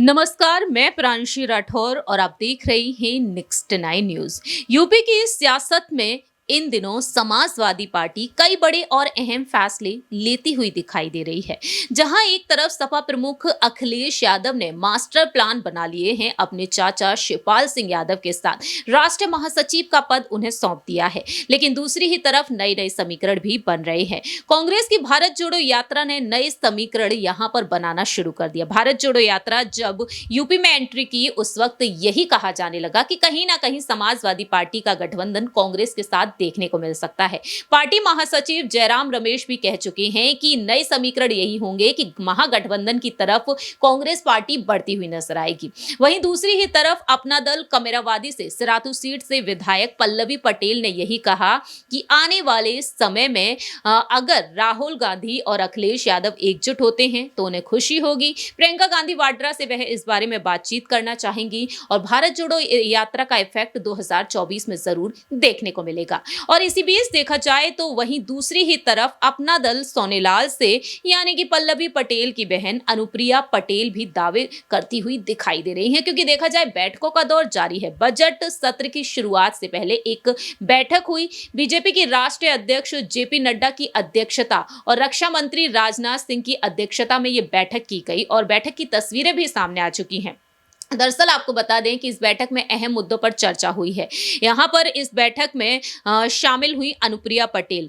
नमस्कार, मैं प्रांशी राठौर और आप देख रही हैं नेक्स्ट 9 न्यूज। यूपी की सियासत में इन दिनों समाजवादी पार्टी कई बड़े और अहम फैसले लेती हुई दिखाई दे रही है। जहां एक तरफ सपा प्रमुख अखिलेश यादव ने मास्टर प्लान बना लिए हैं, अपने चाचा शिवपाल सिंह यादव के साथ राष्ट्रीय महासचिव का पद उन्हें सौंप दिया है, लेकिन दूसरी ही तरफ नए नए समीकरण भी बन रहे हैं। कांग्रेस की भारत जोड़ो यात्रा ने नए समीकरण यहां पर बनाना शुरू कर दिया। भारत जोड़ो यात्रा जब यूपी में एंट्री की, उस वक्त यही कहा जाने लगा कि कहीं ना कहीं समाजवादी पार्टी का गठबंधन कांग्रेस के साथ देखने को मिल सकता है। पार्टी महासचिव जयराम रमेश भी कह चुके हैं कि नए समीकरण यही होंगे कि महागठबंधन की तरफ कांग्रेस पार्टी बढ़ती हुई नजर आएगी। वहीं दूसरी ही तरफ अपना दल कमेरावादी से सिराथू सीट से विधायक पल्लवी पटेल ने यही कहा कि आने वाले समय में अगर राहुल गांधी और अखिलेश यादव एकजुट होते हैं तो उन्हें खुशी होगी। प्रियंका गांधी वाड्रा से वह इस बारे में बातचीत करना चाहेंगी और भारत जोड़ो यात्रा का इफेक्ट 2024 में जरूर देखने को मिलेगा। और इसी बीच देखा जाए तो वहीं दूसरी ही तरफ अपना दल सोनेलाल से यानी कि पल्लवी पटेल की बहन अनुप्रिया पटेल भी दावे करती हुई दिखाई दे रही हैं, क्योंकि देखा जाए बैठकों का दौर जारी है। बजट सत्र की शुरुआत से पहले एक बैठक हुई। बीजेपी की राष्ट्रीय अध्यक्ष जेपी नड्डा की अध्यक्षता और रक्षा मंत्री राजनाथ सिंह की अध्यक्षता में यह बैठक की गई और बैठक की तस्वीरें भी सामने आ चुकी हैं। दरअसल आपको बता दें कि इस बैठक में अहम मुद्दों पर चर्चा हुई है। यहाँ पर इस बैठक में शामिल हुई अनुप्रिया पटेल।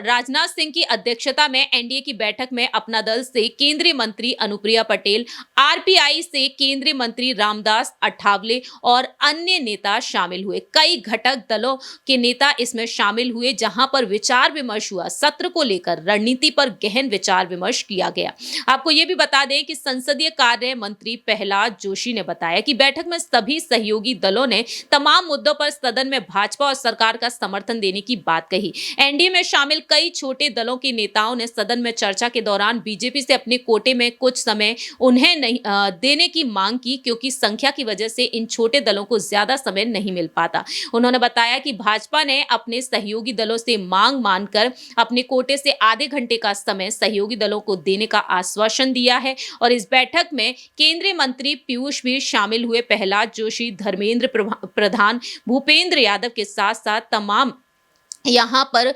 राजनाथ सिंह की अध्यक्षता में एनडीए की बैठक में अपना दल से केंद्रीय मंत्री अनुप्रिया पटेल, आरपीआई से केंद्रीय मंत्री रामदास अठावले और अन्य नेता शामिल हुए। कई घटक दलों के नेता इसमें शामिल हुए, जहां पर विचार विमर्श हुआ। सत्र को लेकर रणनीति पर गहन विचार विमर्श किया गया। आपको ये भी बता दें कि संसदीय कार्य मंत्री प्रहलाद जोशी ने बताया कि बैठक में सभी सहयोगी दलों ने तमाम मुद्दों पर सदन में भाजपा और सरकार का समर्थन देने की बात कही। एनडीए में शामिल कई छोटे दलों के नेताओं ने सदन में चर्चा के दौरान बीजेपी से अपने कोटे में कुछ समय उन्हें नहीं देने की मांग की, क्योंकि संख्या की वजह से इन छोटे दलों को ज्यादा समय नहीं मिल पाता। उन्होंने बताया कि भाजपा ने अपने सहयोगी दलों से मांग मानकर अपने कोटे से आधे घंटे का समय सहयोगी दलों को देने का आश्वासन दिया है। और इस बैठक में केंद्रीय मंत्री पीयूष भी शामिल हुए। प्रहलाद जोशी, धर्मेंद्र प्रधान, भूपेंद्र यादव के साथ साथ तमाम यहाँ पर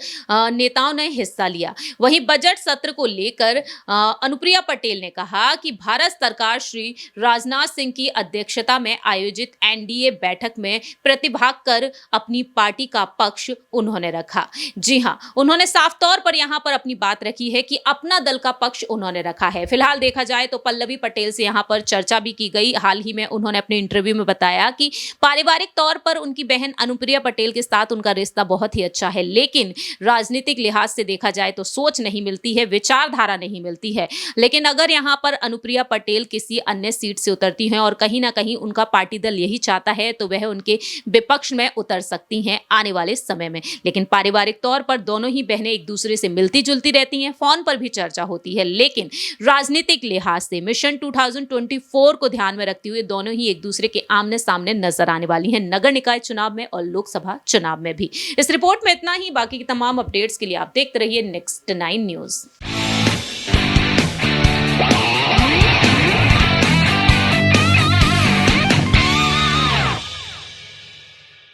नेताओं ने हिस्सा लिया। वहीं बजट सत्र को लेकर अनुप्रिया पटेल ने कहा कि भारत सरकार श्री राजनाथ सिंह की अध्यक्षता में आयोजित एनडीए बैठक में प्रतिभाग कर अपनी पार्टी का पक्ष उन्होंने रखा। जी हाँ, उन्होंने साफ तौर पर यहाँ पर अपनी बात रखी है कि अपना दल का पक्ष उन्होंने रखा है। फिलहाल देखा जाए तो पल्लवी पटेल से यहाँ पर चर्चा भी की गई। हाल ही में उन्होंने अपने इंटरव्यू में बताया कि पारिवारिक तौर पर उनकी बहन अनुप्रिया पटेल के साथ उनका रिश्ता बहुत ही अच्छा है, लेकिन राजनीतिक लिहाज से देखा जाए तो सोच नहीं मिलती है, विचारधारा नहीं मिलती है। लेकिन अगर यहां पर अनुप्रिया पटेल किसी अन्य सीट से उतरती हैं और कहीं ना कहीं उनका पार्टी दल यही चाहता है तो वह उनके विपक्ष में उतर सकती हैं आने वाले समय में। लेकिन पारिवारिक तौर पर दोनों ही बहनें एक दूसरे से मिलती जुलती रहती हैं, फोन पर भी चर्चा होती है, लेकिन राजनीतिक लिहाज से मिशन 2024 को ध्यान में रखते हुए दोनों ही एक दूसरे के आमने सामने नजर आने वाली हैं, नगर निकाय चुनाव में और लोकसभा चुनाव में भी। इस रिपोर्ट में इतना ही। बाकी की तमाम अपडेट्स के लिए आप देखते रहिए नेक्स्ट 9 न्यूज।